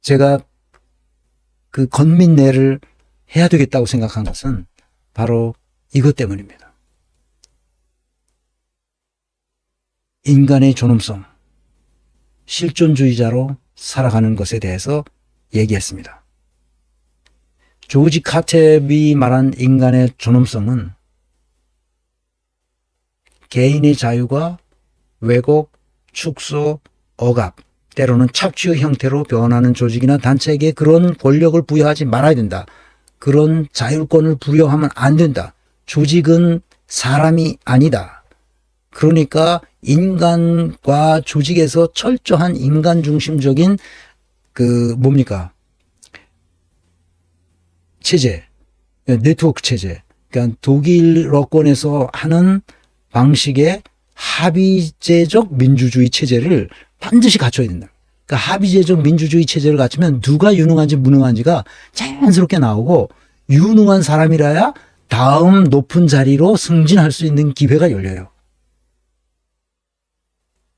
제가 그 건민내를 해야 되겠다고 생각한 것은 바로 이것 때문입니다. 인간의 존엄성, 실존주의자로 살아가는 것에 대해서 얘기했습니다. 조지 카텝이 말한 인간의 존엄성은 개인의 자유가 왜곡, 축소, 억압, 때로는 착취의 형태로 변하는 조직이나 단체에게 그런 권력을 부여하지 말아야 된다. 그런 자율권을 부여하면 안 된다. 조직은 사람이 아니다. 그러니까 인간과 조직에서 철저한 인간 중심적인 체제, 네트워크 체제. 그러니까 독일 어권에서 하는 방식의 합의제적 민주주의 체제를 반드시 갖춰야 된다. 그러니까 합의제적 민주주의 체제를 갖추면 누가 유능한지 무능한지가 자연스럽게 나오고 유능한 사람이라야 다음 높은 자리로 승진할 수 있는 기회가 열려요.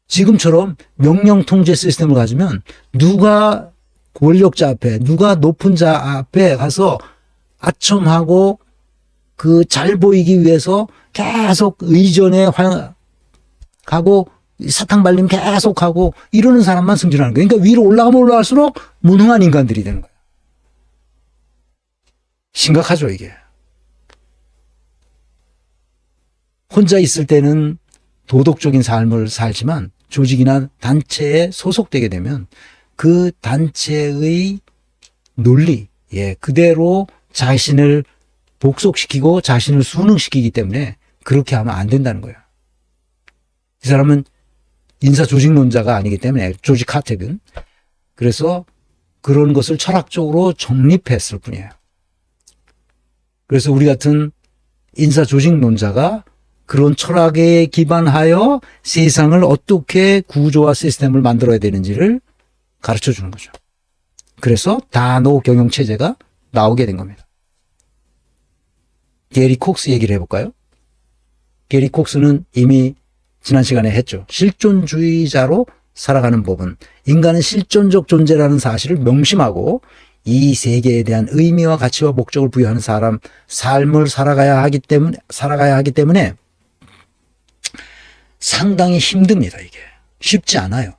지금처럼 명령 통제 시스템을 가지면 누가 권력자 앞에, 누가 높은 자 앞에 가서 아첨하고 그 잘 보이기 위해서 계속 의전에 가고 사탕 발림 계속하고 이러는 사람만 승진하는 거예요. 그러니까 위로 올라가면 올라갈수록 무능한 인간들이 되는 거예요. 심각하죠, 이게. 혼자 있을 때는 도덕적인 삶을 살지만 조직이나 단체에 소속되게 되면 그 단체의 논리, 그대로 자신을 복속시키고 자신을 순응시키기 때문에 그렇게 하면 안 된다는 거예요. 이 사람은 인사조직론자가 아니기 때문에, 조지 카텝은. 그래서 그런 것을 철학적으로 정립했을 뿐이에요. 그래서 우리 같은 인사조직론자가 그런 철학에 기반하여 세상을 어떻게 구조와 시스템을 만들어야 되는지를 가르쳐 주는 거죠. 그래서 다노 경영체제가 나오게 된 겁니다. 게리 콕스 얘기를 해볼까요? 게리 콕스는 이미 지난 시간에 했죠. 실존주의자로 살아가는 법은 인간은 실존적 존재라는 사실을 명심하고 이 세계에 대한 의미와 가치와 목적을 부여하는 삶을 살아가야 하기 때문에 상당히 힘듭니다. 이게 쉽지 않아요.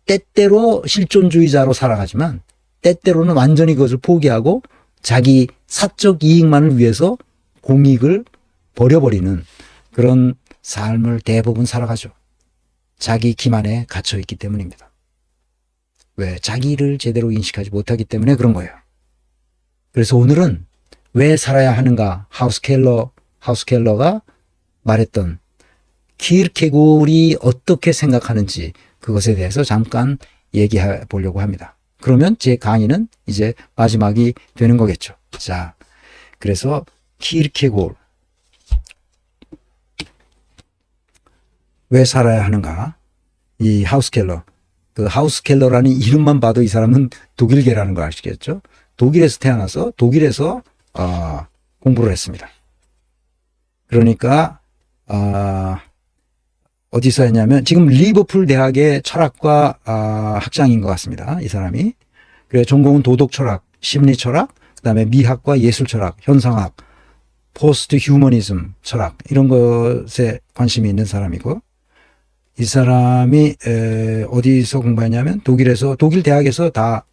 때때로 실존주의자로 살아가지만 때때로는 완전히 그것을 포기하고 자기 사적 이익만을 위해서 공익을 버려버리는 그런 삶을 대부분 살아가죠. 자기 기만에 갇혀 있기 때문입니다. 왜? 자기를 제대로 인식하지 못하기 때문에 그런 거예요. 그래서 오늘은 왜 살아야 하는가, 하우스켈러가 말했던 키르케고르이 어떻게 생각하는지 그것에 대해서 잠깐 얘기해 보려고 합니다. 그러면 제 강의는 이제 마지막이 되는 거겠죠. 자, 그래서 키르케고르 왜 살아야 하는가? 이 하우스켈러, 그 하우스켈러라는 이름만 봐도 이 사람은 독일계라는 거 아시겠죠? 독일에서 태어나서 독일에서 공부를 했습니다. 그러니까 어디서 했냐면 지금 리버풀 대학의 철학과 학장인 것 같습니다. 이 사람이. 그래 전공은 도덕철학, 심리철학, 그다음에 미학과 예술철학, 현상학, 포스트 휴머니즘 철학 이런 것에 관심이 있는 사람이고, 이 사람이 어디서 공부했냐면 독일 대학에서 다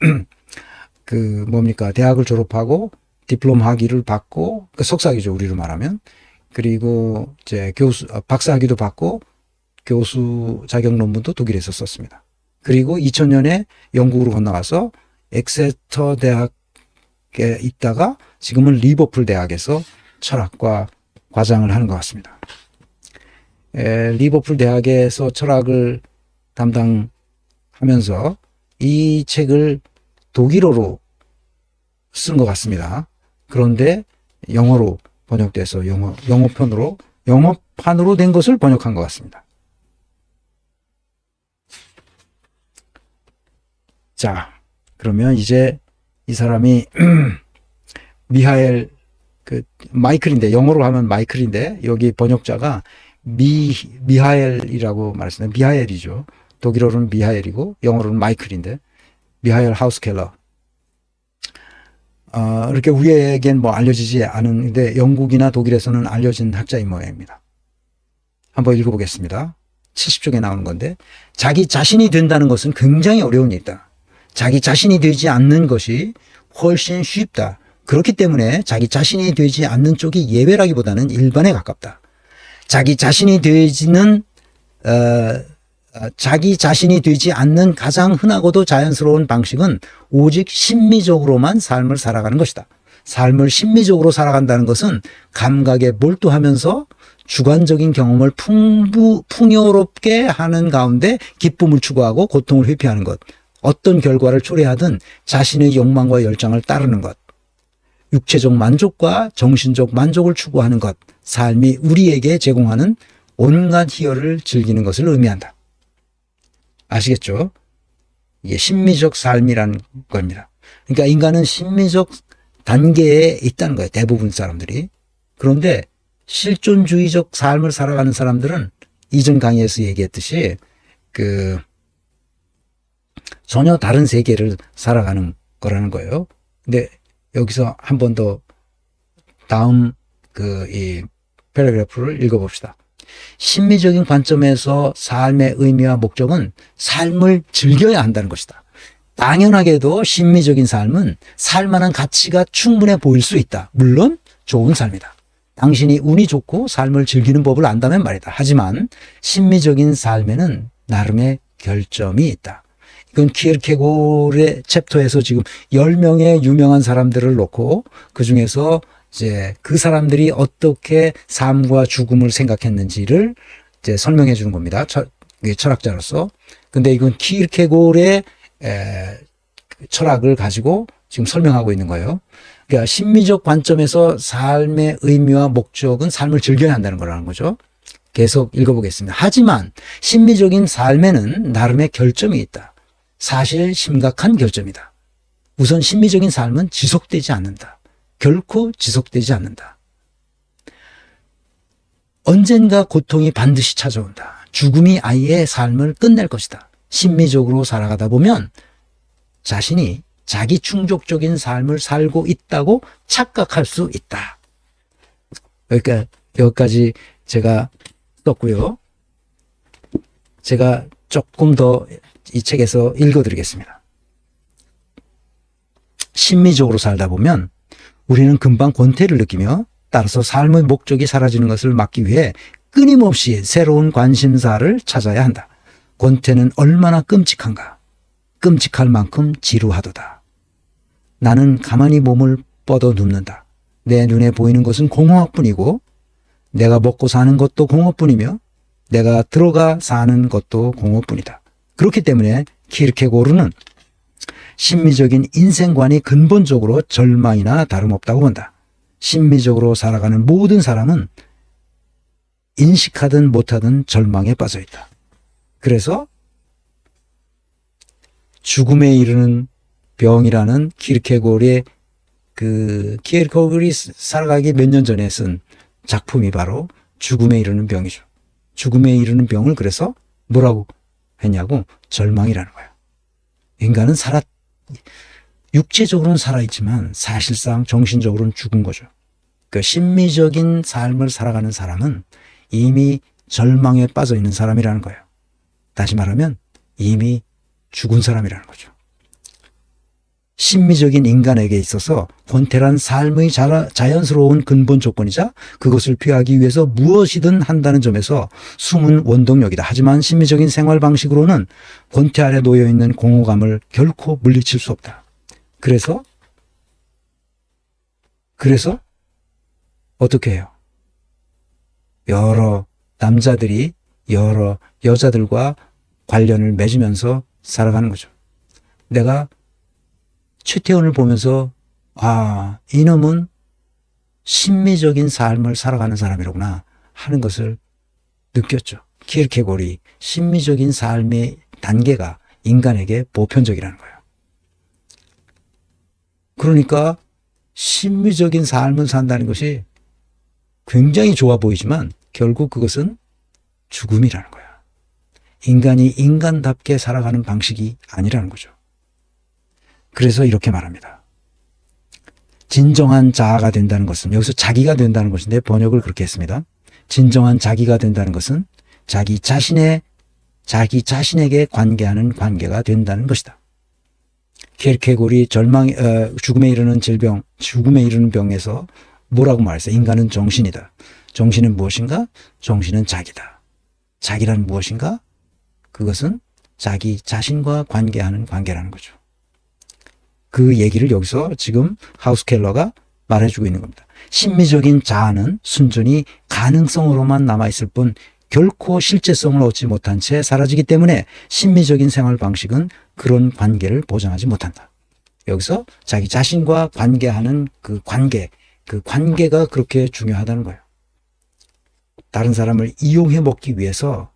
대학을 졸업하고 디플롬 학위를 받고, 석사학위죠 우리로 말하면. 그리고 이제 박사학위도 받고 교수 자격 논문도 독일에서 썼습니다. 그리고 2000년에 영국으로 건너가서 엑세터 대학에 있다가 지금은 리버풀 대학에서 철학과 과장을 하는 것 같습니다. 리버풀 대학에서 철학을 담당하면서 이 책을 독일어로 쓴 것 같습니다. 그런데 영어로 번역돼서 영어판으로 된 것을 번역한 것 같습니다. 자, 그러면 이제 이 사람이 마이클인데, 영어로 하면 마이클인데 여기 번역자가 미하엘이라고 말했습니다. 미하엘이죠. 독일어로는 미하엘이고 영어로는 마이클인데 미하엘 하우스켈러. 이렇게 우리에겐 뭐 알려지지 않은데 영국이나 독일에서는 알려진 학자인 모양입니다. 한번 읽어보겠습니다. 70쪽에 나오는 건데 자기 자신이 된다는 것은 굉장히 어려운 일이다. 자기 자신이 되지 않는 것이 훨씬 쉽다. 그렇기 때문에 자기 자신이 되지 않는 쪽이 예외라기보다는 일반에 가깝다. 자기 자신이 되지 않는 가장 흔하고도 자연스러운 방식은 오직 심미적으로만 삶을 살아가는 것이다. 삶을 심미적으로 살아간다는 것은 감각에 몰두하면서 주관적인 경험을 풍요롭게 하는 가운데 기쁨을 추구하고 고통을 회피하는 것. 어떤 결과를 초래하든 자신의 욕망과 열정을 따르는 것. 육체적 만족과 정신적 만족을 추구하는 것. 삶이 우리에게 제공하는 온갖 희열을 즐기는 것을 의미한다. 아시겠죠? 이게 심미적 삶이라는 겁니다. 그러니까 인간은 심미적 단계에 있다는 거예요. 대부분 사람들이. 그런데 실존주의적 삶을 살아가는 사람들은 이전 강의에서 얘기했듯이 전혀 다른 세계를 살아가는 거라는 거예요. 근데 여기서 한 번 더 다음 이 패러그래프를 읽어봅시다. 심미적인 관점에서 삶의 의미와 목적은 삶을 즐겨야 한다는 것이다. 당연하게도 심미적인 삶은 살만한 가치가 충분해 보일 수 있다. 물론 좋은 삶이다. 당신이 운이 좋고 삶을 즐기는 법을 안다면 말이다. 하지만 심미적인 삶에는 나름의 결점이 있다. 이건 키르케고르의 챕터에서 지금 10명의 유명한 사람들을 놓고 그중에서 이제 그 사람들이 어떻게 삶과 죽음을 생각했는지를 이제 설명해 주는 겁니다. 철학자로서. 근데 이건 키르케고르의 철학을 가지고 지금 설명하고 있는 거예요. 그러니까 심미적 관점에서 삶의 의미와 목적은 삶을 즐겨야 한다는 거라는 거죠. 계속 읽어보겠습니다. 하지만 심미적인 삶에는 나름의 결점이 있다. 사실 심각한 결점이다. 우선 심미적인 삶은 지속되지 않는다. 결코 지속되지 않는다. 언젠가 고통이 반드시 찾아온다. 죽음이 아이의 삶을 끝낼 것이다. 심미적으로 살아가다 보면 자신이 자기 충족적인 삶을 살고 있다고 착각할 수 있다. 그러니까 여기까지 제가 썼고요. 제가 조금 더 이 책에서 읽어드리겠습니다. 심미적으로 살다 보면 우리는 금방 권태를 느끼며 따라서 삶의 목적이 사라지는 것을 막기 위해 끊임없이 새로운 관심사를 찾아야 한다. 권태는 얼마나 끔찍한가. 끔찍할 만큼 지루하도다. 나는 가만히 몸을 뻗어 눕는다. 내 눈에 보이는 것은 공허뿐이고 내가 먹고 사는 것도 공허뿐이며 내가 들어가 사는 것도 공허뿐이다. 그렇기 때문에 키르케고르는 심미적인 인생관이 근본적으로 절망이나 다름없다고 본다. 심미적으로 살아가는 모든 사람은 인식하든 못하든 절망에 빠져 있다. 그래서 죽음에 이르는 병이라는 키르케고르의 키르케고르이 살아가기 몇 년 전에 쓴 작품이 바로 죽음에 이르는 병이죠. 죽음에 이르는 병을 그래서 뭐라고 했냐고 절망이라는 거예요. 인간은 육체적으로는 살아있지만 사실상 정신적으로는 죽은 거죠. 그 심미적인 삶을 살아가는 사람은 이미 절망에 빠져 있는 사람이라는 거예요. 다시 말하면 이미 죽은 사람이라는 거죠. 심미적인 인간에게 있어서 권태란 삶의 자연스러운 근본 조건이자 그것을 피하기 위해서 무엇이든 한다는 점에서 숨은 원동력이다. 하지만 심미적인 생활 방식으로는 권태 아래 놓여있는 공허감을 결코 물리칠 수 없다. 그래서 어떻게 해요? 여러 남자들이 여러 여자들과 관련을 맺으면서 살아가는 거죠. 내가 최태원을 보면서 이놈은 심미적인 삶을 살아가는 사람이로구나 하는 것을 느꼈죠. 키르케고르이 심미적인 삶의 단계가 인간에게 보편적이라는 거예요. 그러니까 심미적인 삶을 산다는 것이 굉장히 좋아 보이지만 결국 그것은 죽음이라는 거야. 인간이 인간답게 살아가는 방식이 아니라는 거죠. 그래서 이렇게 말합니다. 진정한 자아가 된다는 것은, 여기서 자기가 된다는 것인데 번역을 그렇게 했습니다. 진정한 자기가 된다는 것은 자기 자신에게 관계하는 관계가 된다는 것이다. 키에르케고르이 죽음에 이르는 질병, 죽음에 이르는 병에서 뭐라고 말했어요? 인간은 정신이다. 정신은 무엇인가? 정신은 자기다. 자기란 무엇인가? 그것은 자기 자신과 관계하는 관계라는 거죠. 그 얘기를 여기서 지금 하우스켈러가 말해주고 있는 겁니다. 심미적인 자아는 순전히 가능성으로만 남아있을 뿐 결코 실제성을 얻지 못한 채 사라지기 때문에 심미적인 생활 방식은 그런 관계를 보장하지 못한다. 여기서 자기 자신과 관계하는 그 관계가 그렇게 중요하다는 거예요. 다른 사람을 이용해 먹기 위해서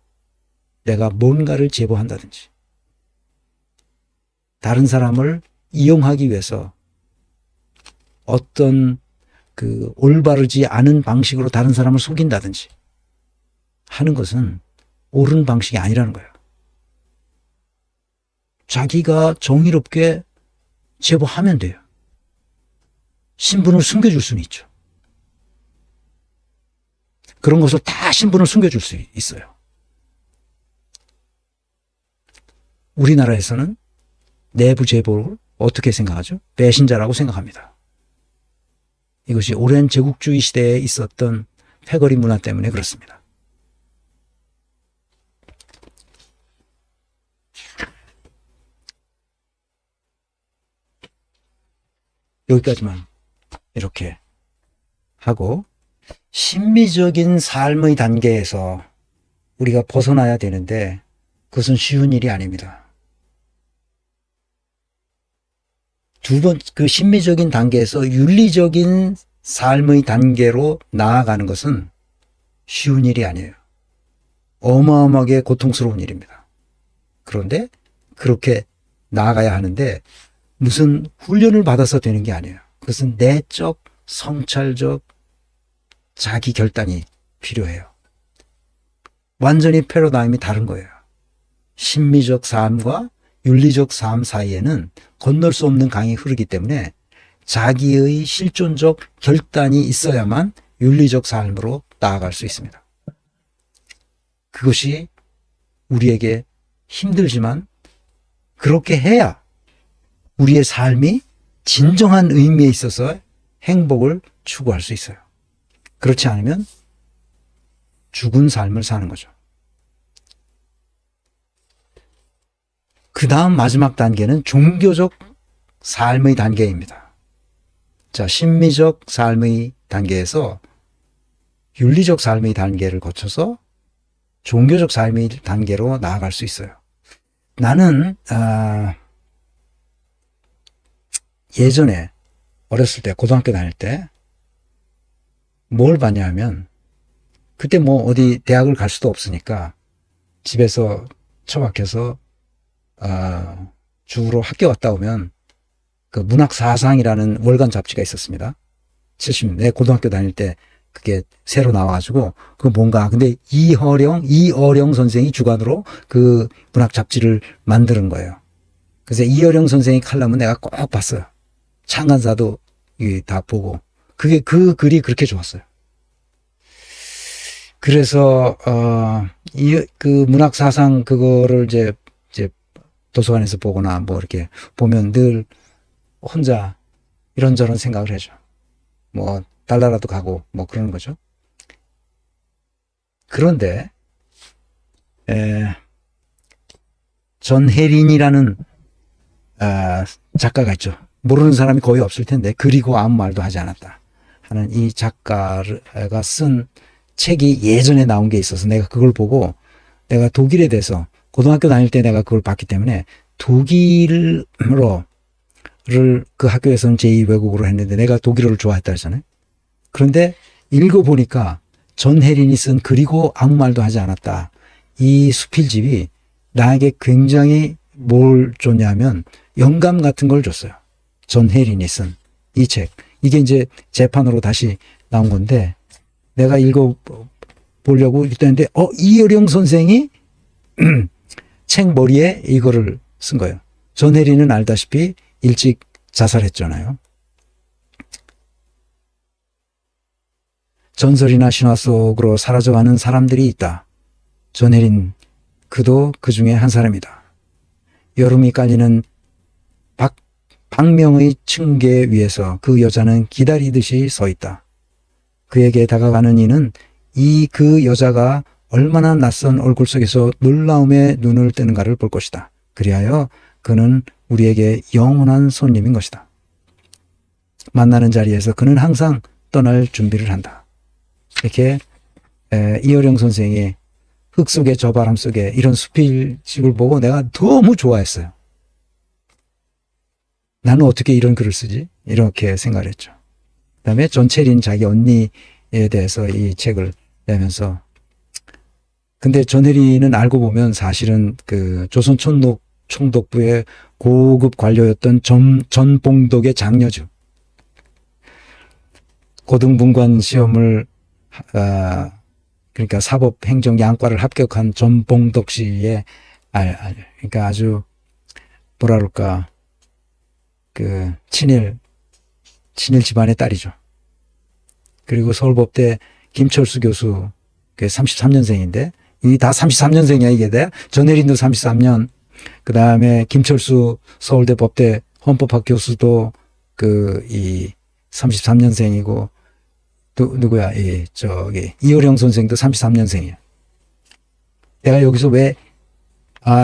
내가 뭔가를 제보한다든지, 다른 사람을 이용하기 위해서 어떤 올바르지 않은 방식으로 다른 사람을 속인다든지 하는 것은 옳은 방식이 아니라는 거예요. 자기가 정의롭게 제보하면 돼요. 신분을 숨겨줄 수는 있죠. 그런 것을 다 신분을 숨겨줄 수 있어요. 우리나라에서는 내부 제보를 어떻게 생각하죠? 배신자라고 생각합니다. 이것이 오랜 제국주의 시대에 있었던 패거리 문화 때문에 그렇습니다. 여기까지만 이렇게 하고, 심미적인 삶의 단계에서 우리가 벗어나야 되는데 그것은 쉬운 일이 아닙니다. 그 심미적인 단계에서 윤리적인 삶의 단계로 나아가는 것은 쉬운 일이 아니에요. 어마어마하게 고통스러운 일입니다. 그런데 그렇게 나아가야 하는데 무슨 훈련을 받아서 되는 게 아니에요. 그것은 내적, 성찰적 자기 결단이 필요해요. 완전히 패러다임이 다른 거예요. 심미적 삶과 윤리적 삶 사이에는 건널 수 없는 강이 흐르기 때문에 자기의 실존적 결단이 있어야만 윤리적 삶으로 나아갈 수 있습니다. 그것이 우리에게 힘들지만 그렇게 해야 우리의 삶이 진정한 의미에 있어서 행복을 추구할 수 있어요. 그렇지 않으면 죽은 삶을 사는 거죠. 그 다음 마지막 단계는 종교적 삶의 단계입니다. 자, 심미적 삶의 단계에서 윤리적 삶의 단계를 거쳐서 종교적 삶의 단계로 나아갈 수 있어요. 나는 예전에 어렸을 때, 고등학교 다닐 때 뭘 봤냐 하면, 그때 뭐 어디 대학을 갈 수도 없으니까 집에서 처박혀서 주로 학교 갔다 오면 그 문학사상이라는 월간 잡지가 있었습니다. 70년대, 내 고등학교 다닐 때 그게 새로 나와가지고, 그 뭔가, 근데 이어령 선생이 주관으로 그 문학 잡지를 만드는 거예요. 그래서 이어령 선생의 칼럼은 내가 꼭 봤어요. 창간사도 다 보고. 그 글이 그렇게 좋았어요. 그래서, 그 문학사상 그거를 이제 도서관에서 보거나 뭐 이렇게 보면 늘 혼자 이런저런 생각을 해줘. 뭐 달나라도 가고 뭐 그러는 거죠. 그런데 전혜린이라는 작가가 있죠. 모르는 사람이 거의 없을 텐데, 그리고 아무 말도 하지 않았다 하는 이 작가가 쓴 책이 예전에 나온 게 있어서 내가 그걸 보고, 내가 독일에 대해서 고등학교 다닐 때 내가 그걸 봤기 때문에 독일어를 그 학교에서는 제2 외국어로 했는데 내가 독일어를 좋아했다 했잖아요. 그런데 읽어보니까 전혜린이 쓴 그리고 아무 말도 하지 않았다, 이 수필집이 나에게 굉장히 뭘 줬냐면 영감 같은 걸 줬어요. 전혜린이 쓴 이 책, 이게 이제 재판으로 다시 나온 건데 내가 읽어보려고 했는데 이어령 선생이 책 머리에 이거를 쓴 거예요. 전혜리는 알다시피 일찍 자살했잖아요. 전설이나 신화 속으로 사라져가는 사람들이 있다. 전혜린 그도 그 중에 한 사람이다. 여름이 깔리는 박명의 층계 위에서 그 여자는 기다리듯이 서 있다. 그에게 다가가는 이는 그 여자가 얼마나 낯선 얼굴 속에서 놀라움에 눈을 뜨는가를 볼 것이다. 그리하여 그는 우리에게 영원한 손님인 것이다. 만나는 자리에서 그는 항상 떠날 준비를 한다. 이렇게 이어령 선생의 흙 속에 저 바람 속에 이런 수필집을 보고 내가 너무 좋아했어요. 나는 어떻게 이런 글을 쓰지? 이렇게 생각을 했죠. 그 다음에 전채린 자기 언니에 대해서 이 책을 내면서 근데 전혜리는 알고 보면 사실은 그 조선 총독부의 고급 관료였던 전봉덕의 장녀죠. 고등분관 시험을 그러니까 사법행정 양과를 합격한 전봉덕 씨의 그러니까 아주 뭐라 그럴까 그 친일 집안의 딸이죠. 그리고 서울법대 김철수 교수 그 33년생인데 이 다 33년생이야 이게 돼. 전혜린도 33년. 그 다음에 김철수 서울대 법대 헌법학 교수도 이 33년생이고 또 누구야 이어령 선생도 33년생이야. 내가 여기서 왜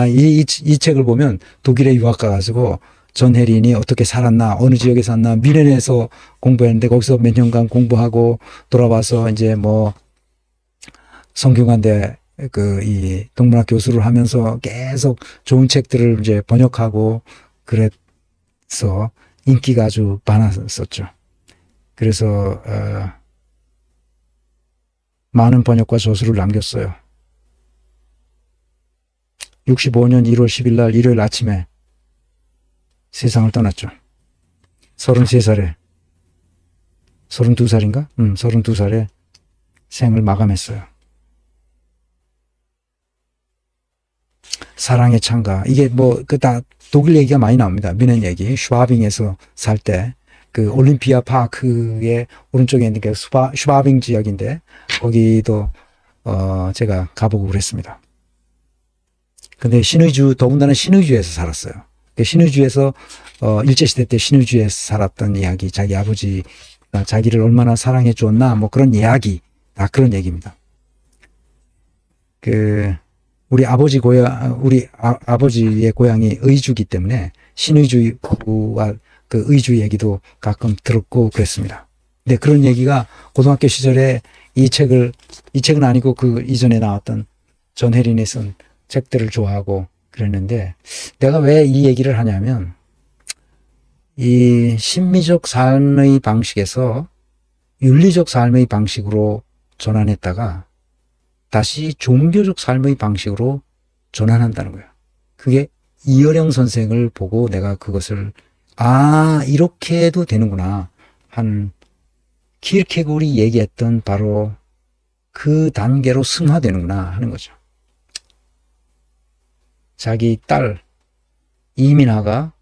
이 책을 보면 독일에 유학 가가지고 전혜린이 어떻게 살았나 어느 지역에 살았나 미넨에서 공부했는데 거기서 몇 년간 공부하고 돌아와서 이제 뭐 성균관대 이 동문학 교수를 하면서 계속 좋은 책들을 이제 번역하고 그래서 인기가 아주 많았었죠. 그래서 많은 번역과 저술을 남겼어요. 65년 1월 10일 날 일요일 아침에 세상을 떠났죠. 33살에 32살인가? 32살에 생을 마감했어요. 사랑의 창가. 이게 다 독일 얘기가 많이 나옵니다. 미넨 얘기. 슈바빙에서 살 때 그 올림피아 파크의 오른쪽에 있는 게 슈바빙 지역인데 거기도 제가 가보고 그랬습니다. 근데 더군다나 신의주에서 살았어요. 신의주에서 일제시대 때 신의주에서 살았던 이야기, 자기 아버지 자기를 얼마나 사랑해 주었나 뭐 그런 이야기, 그런 얘기입니다. 우리 아버지의 고향이 의주기 때문에 신의주와 그 의주 얘기도 가끔 들었고 그랬습니다. 근데 그런 얘기가 고등학교 시절에 이 책은 아니고 그 이전에 나왔던 전혜린이 쓴 책들을 좋아하고 그랬는데 내가 왜 이 얘기를 하냐면 이 신미적 삶의 방식에서 윤리적 삶의 방식으로 전환했다가 다시 종교적 삶의 방식으로 전환한다는 거예요. 그게 이어령 선생을 보고 내가 그것을 이렇게 해도 되는구나 한 키르케고리 얘기했던 바로 그 단계로 승화되는구나 하는 거죠. 자기 딸 이민아가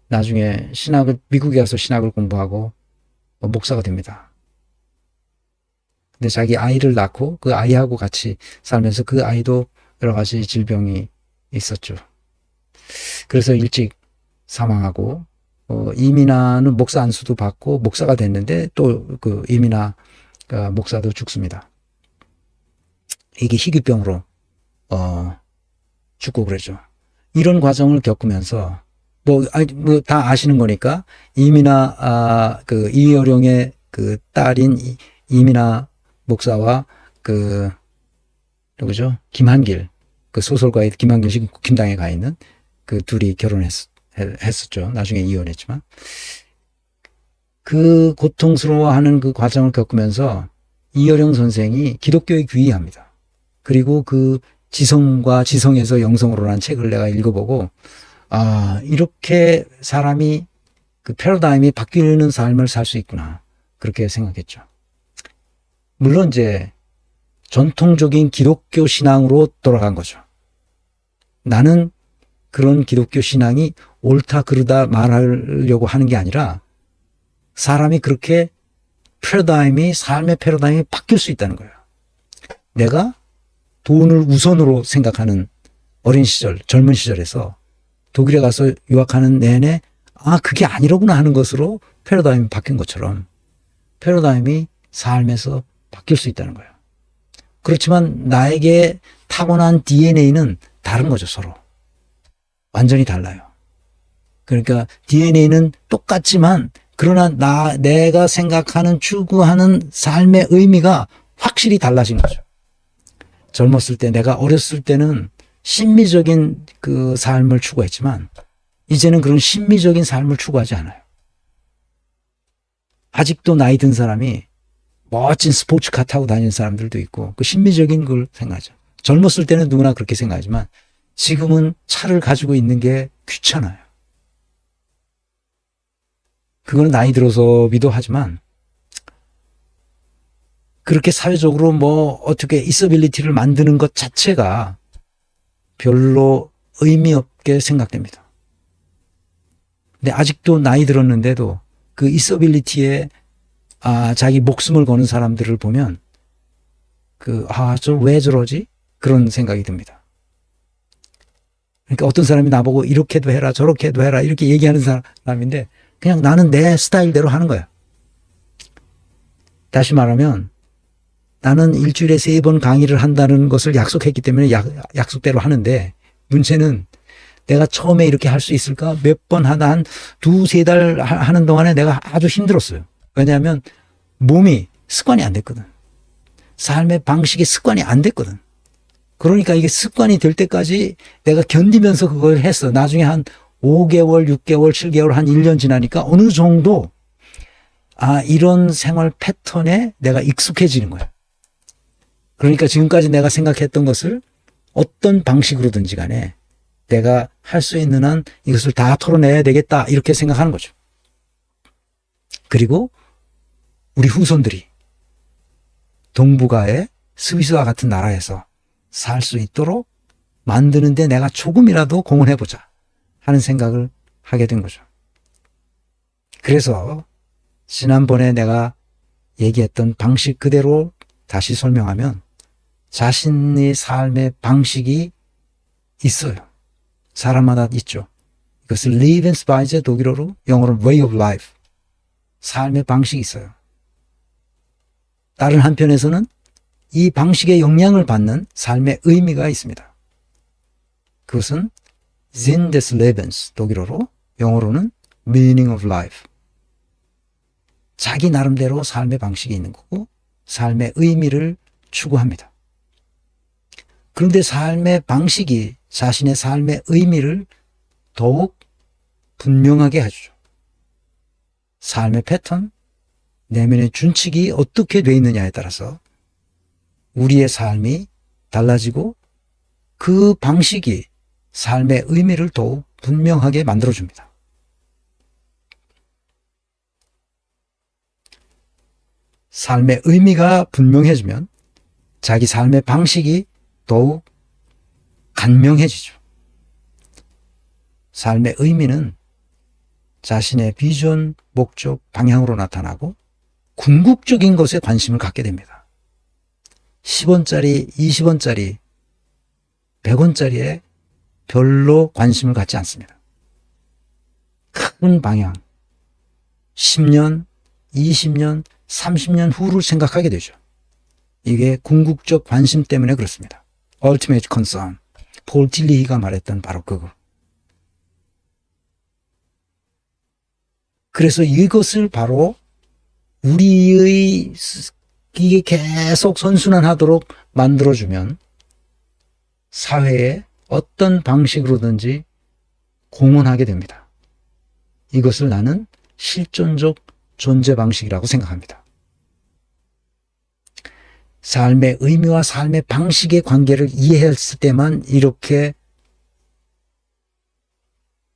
나중에 미국에 가서 신학을 공부하고 목사가 됩니다. 근데 자기 아이를 낳고 그 아이하고 같이 살면서 그 아이도 여러 가지 질병이 있었죠. 그래서 일찍 사망하고 이민아는 목사 안수도 받고 목사가 됐는데 또 그 이민아 목사도 죽습니다. 이게 희귀병으로 죽고 그러죠. 이런 과정을 겪으면서 다 아시는 거니까 이민아 이어령의 그 딸인 이민아 목사와 누구죠? 김한길 소설가의 김한길 지금 국힘당에 가 있는 그 둘이 결혼했었죠. 나중에 이혼했지만 그 고통스러워하는 그 과정을 겪으면서 이어령 선생이 기독교에 귀의합니다. 그리고 그 지성과 지성에서 영성으로라는 책을 내가 읽어보고 이렇게 사람이 그 패러다임이 바뀌는 삶을 살 수 있구나 그렇게 생각했죠. 물론 이제 전통적인 기독교 신앙으로 돌아간 거죠. 나는 그런 기독교 신앙이 옳다 그르다 말하려고 하는 게 아니라 사람이 그렇게 삶의 패러다임이 바뀔 수 있다는 거예요. 내가 돈을 우선으로 생각하는 어린 시절, 젊은 시절에서 독일에 가서 유학하는 내내 그게 아니로구나 하는 것으로 패러다임이 바뀐 것처럼 패러다임이 삶에서 바뀔 수 있다는 거예요. 그렇지만 나에게 타고난 DNA는 다른 거죠, 서로. 완전히 달라요. 그러니까 DNA는 똑같지만 그러나 내가 생각하는 추구하는 삶의 의미가 확실히 달라진 거죠. 젊었을 때 내가 어렸을 때는 심미적인 그 삶을 추구했지만 이제는 그런 심미적인 삶을 추구하지 않아요. 아직도 나이 든 사람이 멋진 스포츠카 타고 다니는 사람들도 있고 그 심미적인 걸 생각하죠. 젊었을 때는 누구나 그렇게 생각하지만 지금은 차를 가지고 있는 게 귀찮아요. 그거는 나이 들어서기도 하지만 그렇게 사회적으로 어떻게 있어빌리티를 만드는 것 자체가 별로 의미 없게 생각됩니다. 근데 아직도 나이 들었는데도 그 있어빌리티에 자기 목숨을 거는 사람들을 보면 저 왜 저러지? 그런 생각이 듭니다. 그러니까 어떤 사람이 나보고 이렇게도 해라 저렇게도 해라 이렇게 얘기하는 사람인데 그냥 나는 내 스타일대로 하는 거야. 다시 말하면 나는 일주일에 3번 강의를 한다는 것을 약속했기 때문에 약속대로 하는데 문제는 내가 처음에 이렇게 할 수 있을까? 몇 번 하다 한 2-3달 하는 동안에 내가 아주 힘들었어요. 왜냐하면 몸이 습관이 안 됐거든. 삶의 방식이 습관이 안 됐거든. 그러니까 이게 습관이 될 때까지 내가 견디면서 그걸 했어. 나중에 한 5개월, 6개월, 7개월, 한 1년 지나니까 어느 정도 이런 생활 패턴에 내가 익숙해지는 거야. 그러니까 지금까지 내가 생각했던 것을 어떤 방식으로든지 간에 내가 할 수 있는 한 이것을 다 털어내야 되겠다 이렇게 생각하는 거죠. 그리고 우리 후손들이 동북아의 스위스와 같은 나라에서 살 수 있도록 만드는데 내가 조금이라도 공헌해보자 하는 생각을 하게 된 거죠. 그래서 지난번에 내가 얘기했던 방식 그대로 다시 설명하면 자신의 삶의 방식이 있어요. 사람마다 있죠. 이것을 Lebensweise 독일어로 영어로 way of life. 삶의 방식이 있어요. 다른 한편에서는 이 방식의 영향을 받는 삶의 의미가 있습니다. 그것은 Sinn des Lebens 독일어로 영어로는 meaning of life. 자기 나름대로 삶의 방식이 있는 거고 삶의 의미를 추구합니다. 그런데 삶의 방식이 자신의 삶의 의미를 더욱 분명하게 해주죠. 삶의 패턴, 내면의 준칙이 어떻게 되어 있느냐에 따라서 우리의 삶이 달라지고 그 방식이 삶의 의미를 더욱 분명하게 만들어줍니다. 삶의 의미가 분명해지면 자기 삶의 방식이 더욱 간명해지죠. 삶의 의미는 자신의 비전, 목적, 방향으로 나타나고 궁극적인 것에 관심을 갖게 됩니다. 10원짜리, 20원짜리, 100원짜리에 별로 관심을 갖지 않습니다. 큰 방향, 10년, 20년, 30년 후를 생각하게 되죠. 이게 궁극적 관심 때문에 그렇습니다. Ultimate concern. 폴 틸리히가 말했던 바로 그거. 그래서 이것을 바로 우리의 이게 계속 선순환하도록 만들어주면 사회에 어떤 방식으로든지 공헌하게 됩니다. 이것을 나는 실존적 존재 방식이라고 생각합니다. 삶의 의미와 삶의 방식의 관계를 이해했을 때만 이렇게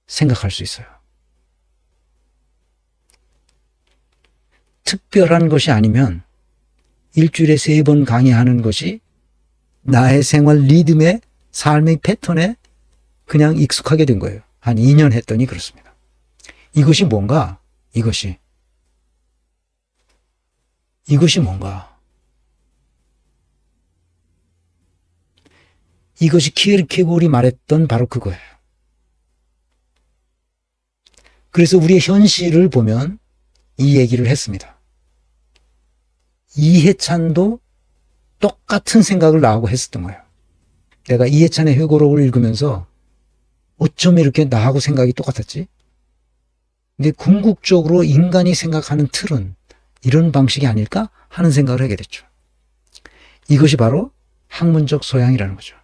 생각할 수 있어요. 특별한 것이 아니면 일주일에 3번 강의하는 것이 나의 생활 리듬의 삶의 패턴에 그냥 익숙하게 된 거예요. 한 2년 했더니 그렇습니다. 이것이 뭔가? 이것이 뭔가? 이것이 키에르케고르이 말했던 바로 그거예요. 그래서 우리의 현실을 보면 이 얘기를 했습니다. 이해찬도 똑같은 생각을 나하고 했었던 거예요. 내가 이해찬의 회고록을 읽으면서 어쩜 이렇게 나하고 생각이 똑같았지? 근데 궁극적으로 인간이 생각하는 틀은 이런 방식이 아닐까 하는 생각을 하게 됐죠. 이것이 바로 학문적 소양이라는 거죠.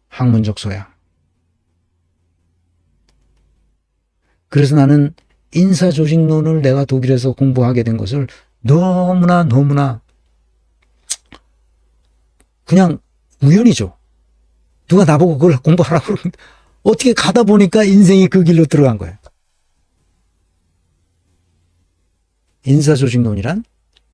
학문적 소양. 그래서 나는 인사조직론을 내가 독일에서 공부하게 된 것을 너무나 그냥 우연이죠. 누가 나보고 그걸 공부하라고 그러는데 어떻게 가다 보니까 인생이 그 길로 들어간 거예요. 인사조직론이란